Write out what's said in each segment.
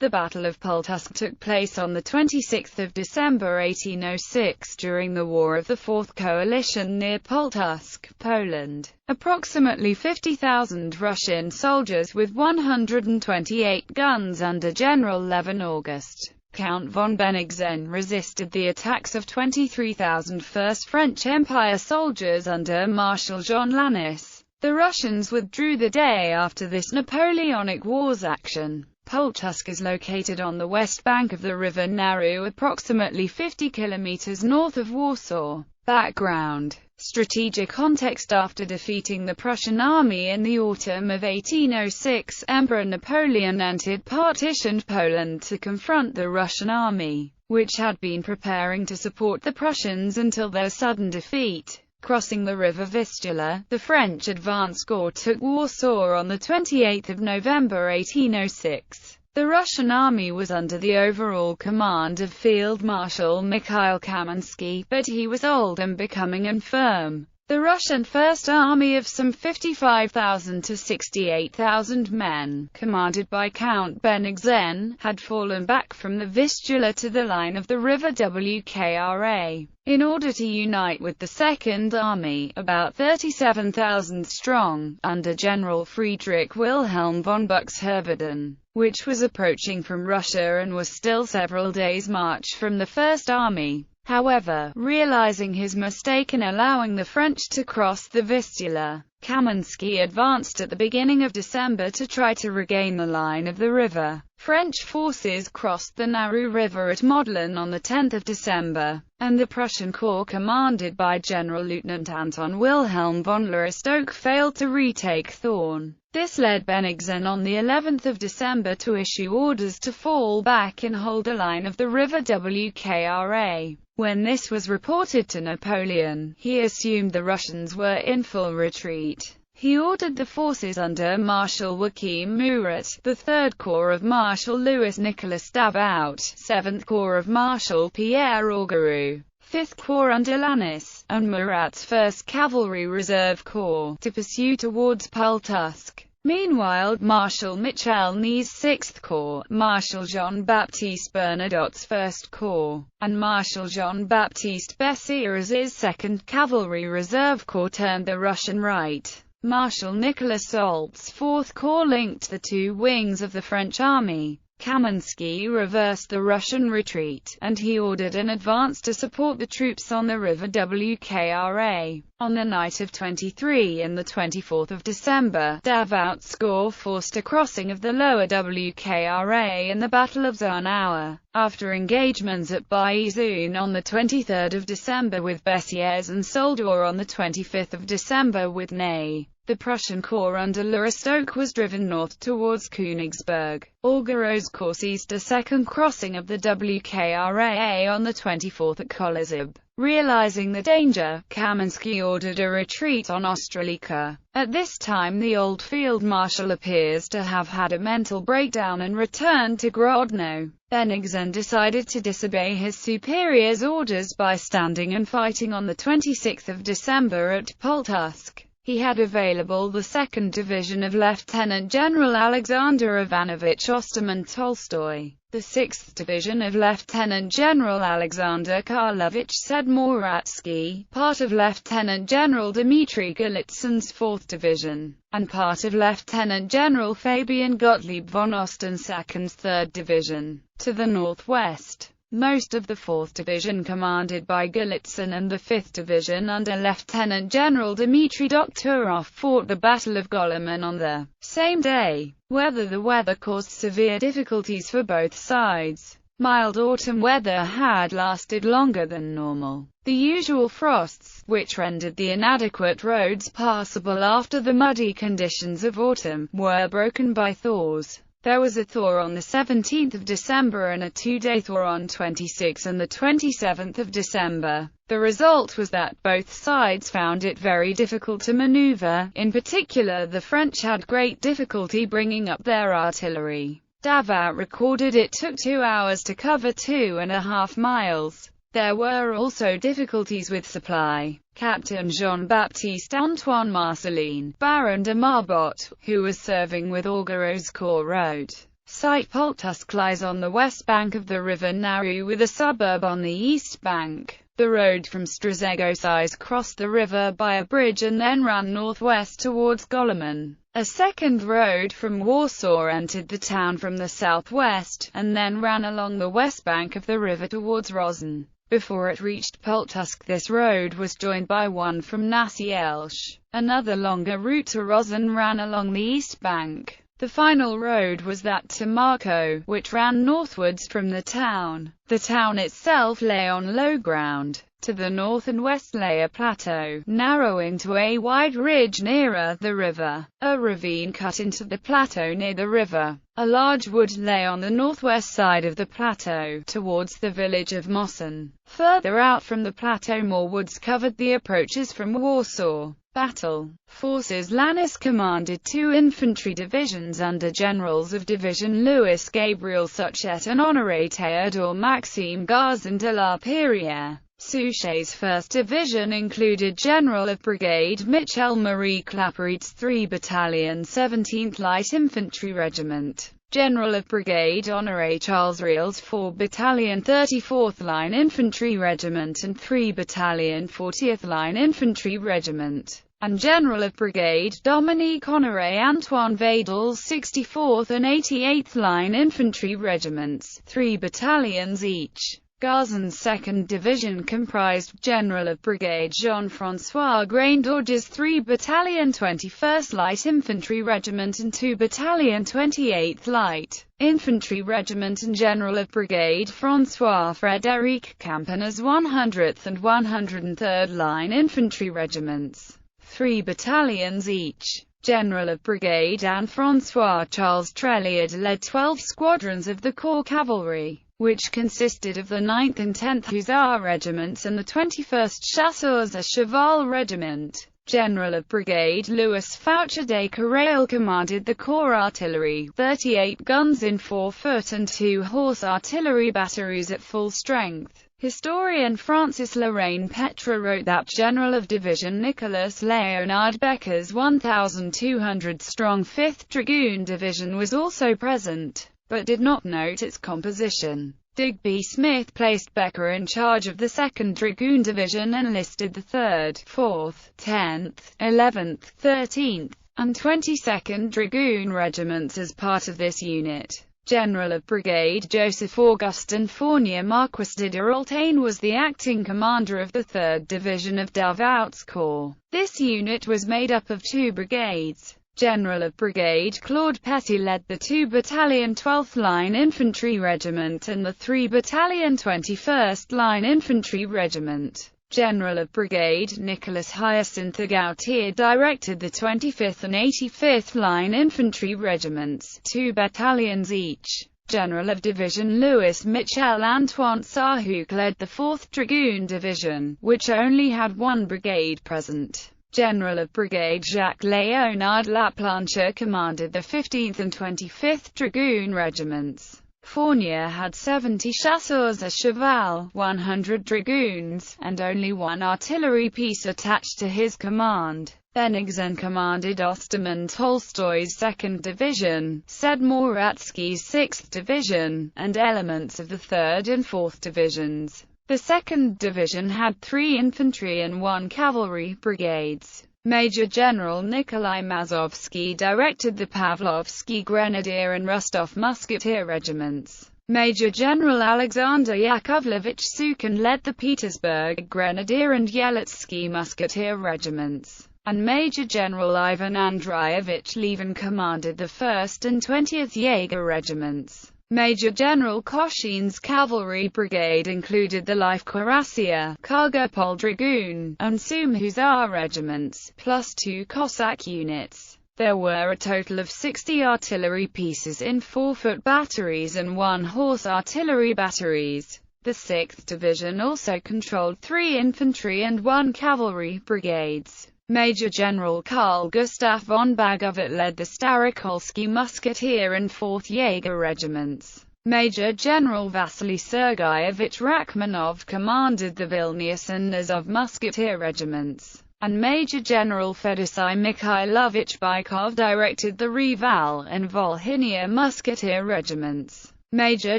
The Battle of Pułtusk took place on 26 December 1806 during the War of the Fourth Coalition near Pułtusk, Poland. Approximately 50,000 Russian soldiers with 128 guns under General Levin August Count von Bennigsen resisted the attacks of 23,000 First French Empire soldiers under Marshal Jean Lannes. The Russians withdrew the day after this Napoleonic Wars action. Pułtusk is located on the west bank of the river Narew, approximately 50 kilometers north of Warsaw. Background: strategic context. After defeating the Prussian army in the autumn of 1806, Emperor Napoleon entered partitioned Poland to confront the Russian army, which had been preparing to support the Prussians until their sudden defeat. Crossing the river Vistula, the French advance corps took Warsaw on 28 November 1806. The Russian army was under the overall command of Field Marshal Mikhail Kamiński, but he was old and becoming infirm. The Russian First Army of some 55,000 to 68,000 men, commanded by Count Bennigsen, had fallen back from the Vistula to the line of the river Wkra. In order to unite with the Second Army, about 37,000 strong, under General Friedrich Wilhelm von Buxtehude, which was approaching from Russia and was still several days' march from the First Army. However, realizing his mistake in allowing the French to cross the Vistula, Kamiński advanced at the beginning of December to try to regain the line of the river. French forces crossed the Narew River at Modlin on 10 December, and the Prussian corps commanded by General-Lieutenant Anton Wilhelm von Lowestoke failed to retake Thorn. This led Bennigsen on the 11th of December to issue orders to fall back and hold the line of the river Wkra. When this was reported to Napoleon, he assumed the Russians were in full retreat. He ordered the forces under Marshal Joachim Murat, the 3rd Corps of Marshal Louis Nicolas Davout, 7th Corps of Marshal Pierre Augereau, 5th Corps under Lannes, and Murat's 1st Cavalry Reserve Corps, to pursue towards Pułtusk. Meanwhile, Marshal Michel Ney's 6th Corps, Marshal Jean-Baptiste Bernadotte's 1st Corps, and Marshal Jean-Baptiste Bessieres' 2nd Cavalry Reserve Corps turned the Russian right. Marshal Nicolas Soult's 4th Corps linked the two wings of the French army. Kamiński reversed the Russian retreat, and he ordered an advance to support the troops on the river Wkra. On the night of 23 and 24 December, Davout's corps forced a crossing of the lower Wkra in the Battle of Zornauer. After engagements at Bayezun on 23 December with Bessieres and Soldor on 25 December with Ney, the Prussian corps under Lowestoke was driven north towards Königsberg. Augereau's corps seized a second crossing of the Wkra on the 24th at Kolizib. Realizing the danger, Kamiński ordered a retreat on Ostroleka. At this time the old field marshal appears to have had a mental breakdown and returned to Grodno. Bennigsen decided to disobey his superior's orders by standing and fighting on 26 December at Pułtusk. He had available the 2nd Division of Lieutenant General Alexander Ivanovich Osterman-Tolstoy, the 6th Division of Lieutenant General Alexander Karlovich Sedmoratsky, part of Lieutenant General Dmitry Golitsyn's 4th Division, and part of Lieutenant General Fabian Gottlieb von Ostensaken's 3rd Division. To the northwest, most of the 4th Division commanded by Golitsyn and the 5th Division under Lieutenant General Dmitry Doktorov fought the Battle of Golomen on the same day. The weather caused severe difficulties for both sides. Mild autumn weather had lasted longer than normal. The usual frosts, which rendered the inadequate roads passable after the muddy conditions of autumn, were broken by thaws. There was a thaw on 17 December and a two-day thaw on 26 and 27 December. The result was that both sides found it very difficult to maneuver. In particular, the French had great difficulty bringing up their artillery. Davout recorded it took 2 hours to cover 2.5 miles. There were also difficulties with supply. Captain Jean-Baptiste Antoine Marceline, Baron de Marbot, who was serving with Augereau's corps, wrote, Site Pułtusk lies on the west bank of the river Narew with a suburb on the east bank. The road from Strzegocice crossed the river by a bridge and then ran northwest towards Golomen. A second road from Warsaw entered the town from the southwest, and then ran along the west bank of the river towards Rozn. Before it reached Pułtusk, this road was joined by one from Nasielce. Another longer route to Rozn ran along the east bank. The final road was that to Marko, which ran northwards from the town. The town itself lay on low ground. To the north and west lay a plateau, narrowing to a wide ridge nearer the river. A ravine cut into the plateau near the river. A large wood lay on the northwest side of the plateau, towards the village of Moson. Further out from the plateau more woods covered the approaches from Warsaw. Battle forces. Lannes commanded 2 infantry divisions under generals of division Louis Gabriel Suchet and Honoré Théodore Maxime Gazin de la Perrière. Suchet's 1st Division included General of Brigade Michel-Marie Claperete's 3 Battalion 17th Light Infantry Regiment, General of Brigade Honoré Charles Riel's 4 Battalion 34th Line Infantry Regiment and 3 Battalion 40th Line Infantry Regiment, and General of Brigade Dominique Honoré Antoine Vadel's 64th and 88th Line Infantry Regiments, 3 battalions each. Gazin's 2nd Division comprised General of Brigade Jean-François Graindorge's 3 Battalion 21st Light Infantry Regiment and 2 Battalion 28th Light Infantry Regiment, and General of Brigade François-Frédéric Campan's 100th and 103rd Line Infantry Regiments, 3 battalions each. General of Brigade Anne-François Charles Tréliard led 12 squadrons of the Corps Cavalry, which consisted of the 9th and 10th Hussar Regiments and the 21st Chasseurs à Cheval Regiment. General of Brigade Louis Foucher de Carreil commanded the Corps Artillery, 38 guns in 4-foot and 2 horse artillery batteries at full strength. Historian Francis Lorraine Petre wrote that General of Division Nicolas Léonard Becker's 1,200-strong 5th Dragoon Division was also present, but did not note its composition. Digby Smith placed Becker in charge of the 2nd Dragoon Division and listed the 3rd, 4th, 10th, 11th, 13th, and 22nd Dragoon Regiments as part of this unit. General of Brigade Joseph Augustin Fournier Marquis de Duraltaine was the acting commander of the 3rd Division of Davout's Corps. This unit was made up of 2 brigades. General of Brigade Claude Petit led the 2 Battalion 12th Line Infantry Regiment and the 3 Battalion 21st Line Infantry Regiment. General of Brigade Nicolas Hyacinthe Gautier directed the 25th and 85th Line Infantry Regiments, 2 battalions each. General of Division Louis Michel Antoine Sahouk led the 4th Dragoon Division, which only had 1 brigade present. General of Brigade Jacques Léonard Laplanche commanded the 15th and 25th Dragoon Regiments. Fournier had 70 chasseurs à cheval, 100 dragoons, and only 1 artillery piece attached to his command. Benigsen commanded Osterman Tolstoy's 2nd Division, Sedmoratsky's 6th Division, and elements of the 3rd and 4th Divisions. The 2nd Division had 3 infantry and 1 cavalry brigades. Major General Nikolai Mazovsky directed the Pavlovsky Grenadier and Rostov Musketeer regiments. Major General Alexander Yakovlevich Sukhin led the Petersburg Grenadier and Yeletsky Musketeer regiments, and Major General Ivan Andreyevich Levin commanded the 1st and 20th Jaeger regiments. Major General Koshin's cavalry brigade included the Life Cuirassier, Kargopol Dragoon, and Sum Hussar regiments, plus 2 Cossack units. There were a total of 60 artillery pieces in 4-foot batteries and 1 horse artillery batteries. The 6th Division also controlled 3 infantry and 1 cavalry brigades. Major General Carl Gustav von Bagovit led the Starokolsky Musketeer and 4th Jaeger regiments. Major General Vasily Sergeyevich Rachmanov commanded the Vilnius and Azov Musketeer regiments. and Major General Fedosey Mikhailovich Bykov directed the Reval and Volhynia Musketeer regiments. Major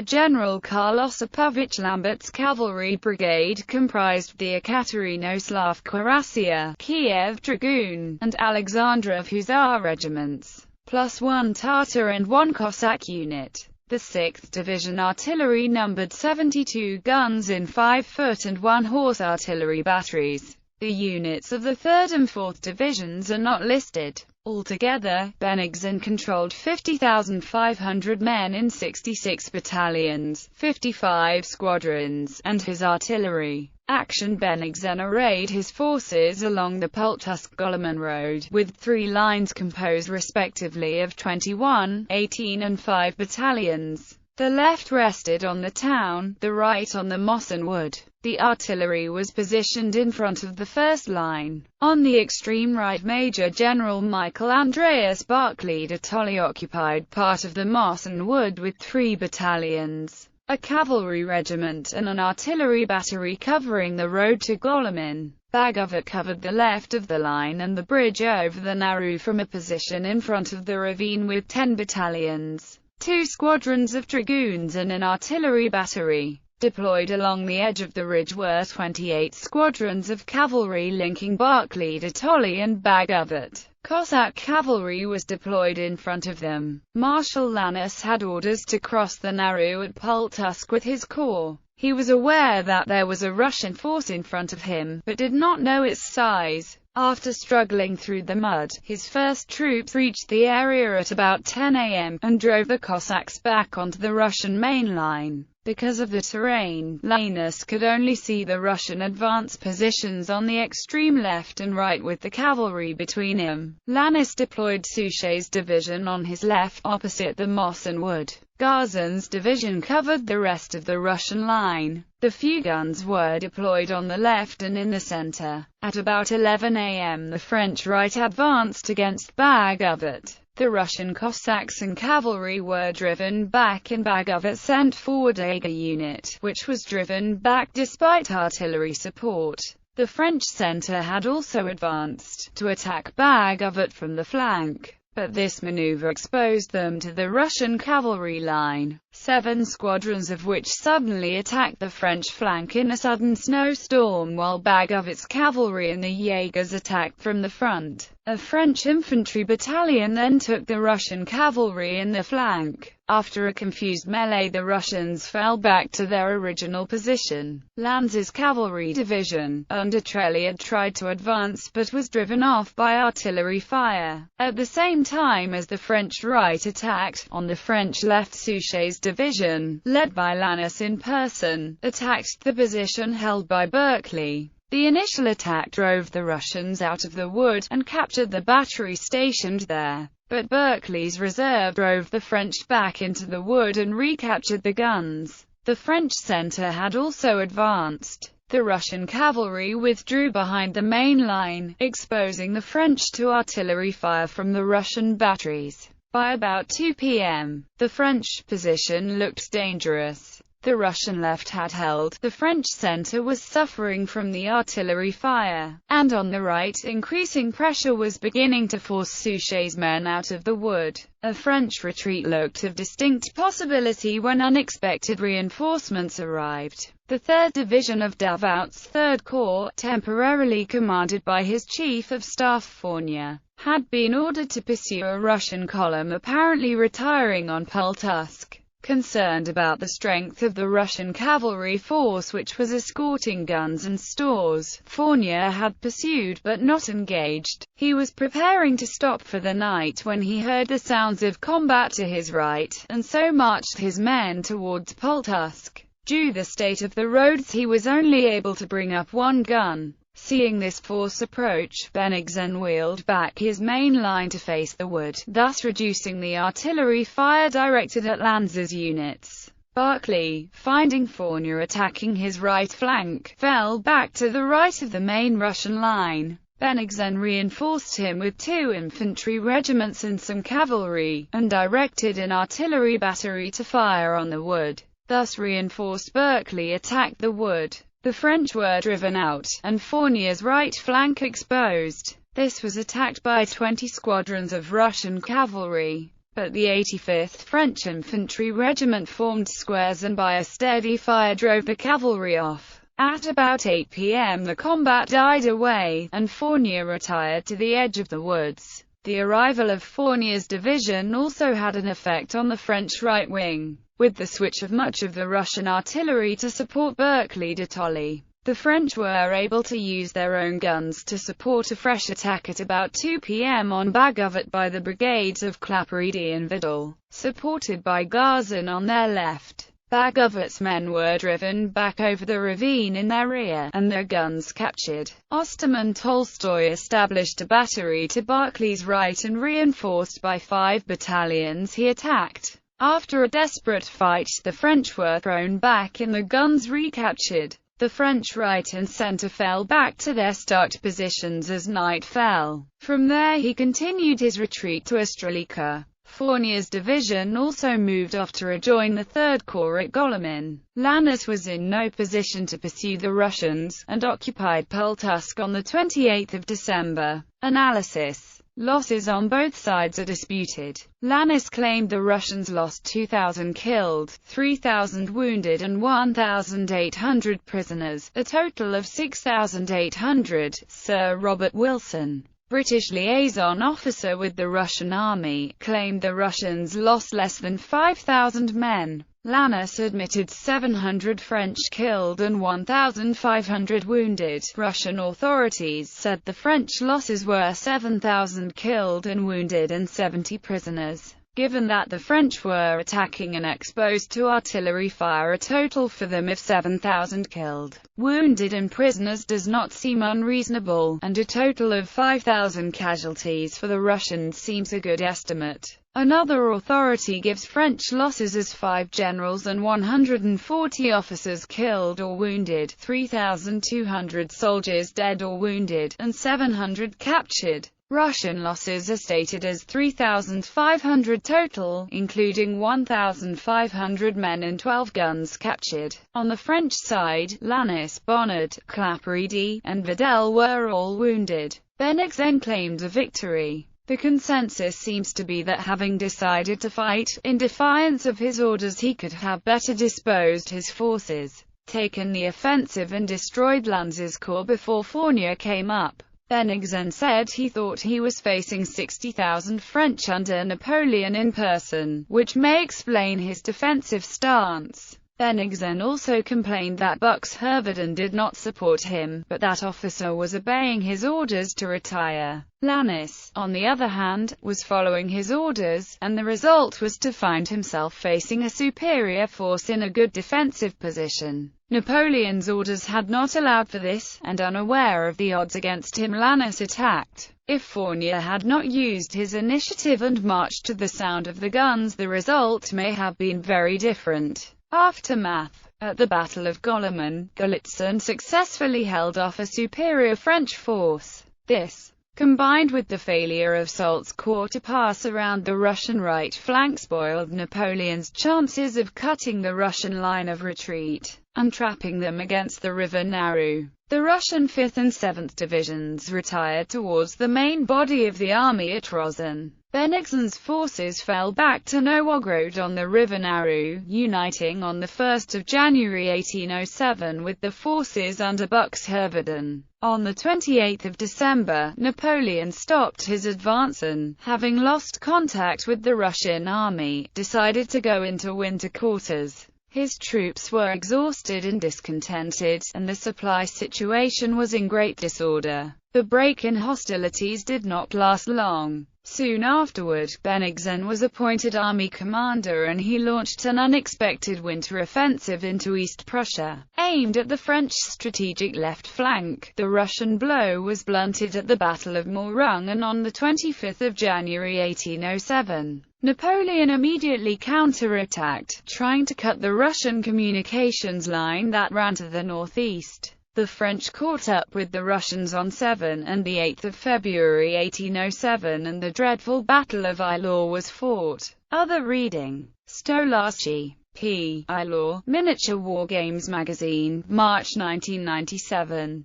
General Karl Osipovich Lambert's cavalry brigade comprised the Ekaterinoslav-Khwarassia, Kiev Dragoon, and Alexandrov Hussar regiments, plus one Tatar and one Cossack unit. The 6th Division artillery numbered 72 guns in 5-foot and 1-horse artillery batteries. The units of the 3rd and 4th Divisions are not listed. Altogether, Bennigsen controlled 50,500 men in 66 battalions, 55 squadrons, and his artillery. Action Bennigsen arrayed his forces along the Pułtusk-Goleman road, with 3 lines composed respectively of 21, 18 and 5 battalions. The left rested on the town, the right on the moss and wood. The artillery was positioned in front of the first line. On the extreme right, Major General Michael Andreas Barclay de Tolly occupied part of the moss and wood with 3 battalions, a cavalry regiment and an artillery battery covering the road to Goleman. Bagovat covered the left of the line and the bridge over the Narew from a position in front of the ravine with 10 battalions. 2 squadrons of dragoons and an artillery battery. Deployed along the edge of the ridge were 28 squadrons of cavalry linking Barclay de Tolly and Bagovat. Cossack cavalry was deployed in front of them. Marshal Lannes had orders to cross the Narew at Pułtusk with his corps. He was aware that there was a Russian force in front of him, but did not know its size. After struggling through the mud, his first troops reached the area at about 10 a.m., and drove the Cossacks back onto the Russian main line. Because of the terrain, Lannes could only see the Russian advance positions on the extreme left and right with the cavalry between him. Lannes deployed Suchet's division on his left, opposite the moss and wood. Garzon's division covered the rest of the Russian line. The few guns were deployed on the left and in the center. At about 11 a.m. the French right advanced against Bagovat. The Russian Cossacks and cavalry were driven back and Bagovat sent forward a unit, which was driven back despite artillery support. The French center had also advanced to attack Bagovat from the flank, but this maneuver exposed them to the Russian cavalry line. 7 squadrons of which suddenly attacked the French flank in a sudden snowstorm, while Bagovit's cavalry and the Jaegers attacked from the front. A French infantry battalion then took the Russian cavalry in the flank. After a confused melee, the Russians fell back to their original position. Lanz's cavalry division, under Trelliad, tried to advance but was driven off by artillery fire. At the same time as the French right attacked, on the French left Suchet's division, led by Lannes in person, attacked the position held by Barclay. The initial attack drove the Russians out of the wood, and captured the battery stationed there. But Barclay's reserve drove the French back into the wood and recaptured the guns. The French center had also advanced. The Russian cavalry withdrew behind the main line, exposing the French to artillery fire from the Russian batteries. By about 2 p.m., the French position looked dangerous. The Russian left had held, the French center was suffering from the artillery fire, and on the right, increasing pressure was beginning to force Suchet's men out of the wood. A French retreat looked of distinct possibility when unexpected reinforcements arrived. The 3rd Division of Davout's 3rd Corps, temporarily commanded by his Chief of Staff Fournier, had been ordered to pursue a Russian column apparently retiring on Pułtusk. Concerned about the strength of the Russian cavalry force which was escorting guns and stores, Fournier had pursued but not engaged. He was preparing to stop for the night when he heard the sounds of combat to his right, and so marched his men towards Pułtusk. Due to the state of the roads, he was only able to bring up one gun. Seeing this force approach, Bennigsen wheeled back his main line to face the wood, thus reducing the artillery fire directed at Lanz's units. Barclay, finding Fournier attacking his right flank, fell back to the right of the main Russian line. Bennigsen reinforced him with 2 infantry regiments and some cavalry, and directed an artillery battery to fire on the wood. Thus reinforced Barclay attacked the wood. The French were driven out, and Fournier's right flank exposed. This was attacked by 20 squadrons of Russian cavalry, but the 85th French Infantry Regiment formed squares and by a steady fire drove the cavalry off. At about 8 p.m. the combat died away, and Fournier retired to the edge of the woods. The arrival of Fournier's division also had an effect on the French right wing, with the switch of much of the Russian artillery to support Berkeley de Tolly. The French were able to use their own guns to support a fresh attack at about 2 p.m. on Bagovet by the brigades of Claparède and Vidal, supported by Garzon on their left. Bagovet's men were driven back over the ravine in their rear, and their guns captured. Osterman Tolstoy established a battery to Barclay's right and reinforced by 5 battalions he attacked. After a desperate fight, the French were thrown back and the guns recaptured. The French right and centre fell back to their start positions as night fell. From there he continued his retreat to Ostroleka. Fournier's division also moved off to rejoin the 3rd Corps at Golemin. Lannes was in no position to pursue the Russians, and occupied Pułtusk on 28 December. Analysis. Losses on both sides are disputed. Lannes claimed the Russians lost 2,000 killed, 3,000 wounded and 1,800 prisoners, a total of 6,800. Sir Robert Wilson, British liaison officer with the Russian army, claimed the Russians lost less than 5,000 men. Lannes admitted 700 French killed and 1,500 wounded. Russian authorities said the French losses were 7,000 killed and wounded and 70 prisoners. Given that the French were attacking and exposed to artillery fire, a total for them of 7,000 killed, wounded and prisoners does not seem unreasonable, and a total of 5,000 casualties for the Russians seems a good estimate. Another authority gives French losses as 5 generals and 140 officers killed or wounded, 3,200 soldiers dead or wounded, and 700 captured. Russian losses are stated as 3,500 total, including 1,500 men and 12 guns captured. On the French side, Lannes, Bonnard, Claparède, and Vidal were all wounded. Bennigsen claimed a victory. The consensus seems to be that having decided to fight, in defiance of his orders, he could have better disposed his forces, taken the offensive and destroyed Lannes's corps before Fournier came up. Bennigsen said he thought he was facing 60,000 French under Napoleon in person, which may explain his defensive stance. Bennigsen also complained that Buxherbeden did not support him, but that officer was obeying his orders to retire. Lannes, on the other hand, was following his orders, and the result was to find himself facing a superior force in a good defensive position. Napoleon's orders had not allowed for this, and unaware of the odds against him, Lannes attacked. If Fournier had not used his initiative and marched to the sound of the guns, the result may have been very different. Aftermath. At the Battle of Golemin, Golitsyn successfully held off a superior French force. This, combined with the failure of Soult's corps to pass around the Russian right flank, spoiled Napoleon's chances of cutting the Russian line of retreat and trapping them against the river Narew. The Russian 5th and 7th Divisions retired towards the main body of the army at Rozan. Bennigsen's forces fell back to Nowogrod on the river Narew, uniting on 1 January 1807 with the forces under Buxherbeden. On 28 December, Napoleon stopped his advance and, having lost contact with the Russian army, decided to go into winter quarters. His troops were exhausted and discontented, and the supply situation was in great disorder. The break in hostilities did not last long. Soon afterward, Bennigsen was appointed army commander and he launched an unexpected winter offensive into East Prussia, aimed at the French strategic left flank. The Russian blow was blunted at the Battle of Morung, and on 25 January 1807, Napoleon immediately counterattacked, trying to cut the Russian communications line that ran to the northeast. The French caught up with the Russians on 7 and 8 February 1807, and the dreadful Battle of Eylau was fought. Other reading: Stolarski. P. I Law, Miniature War Games Magazine, March 1997.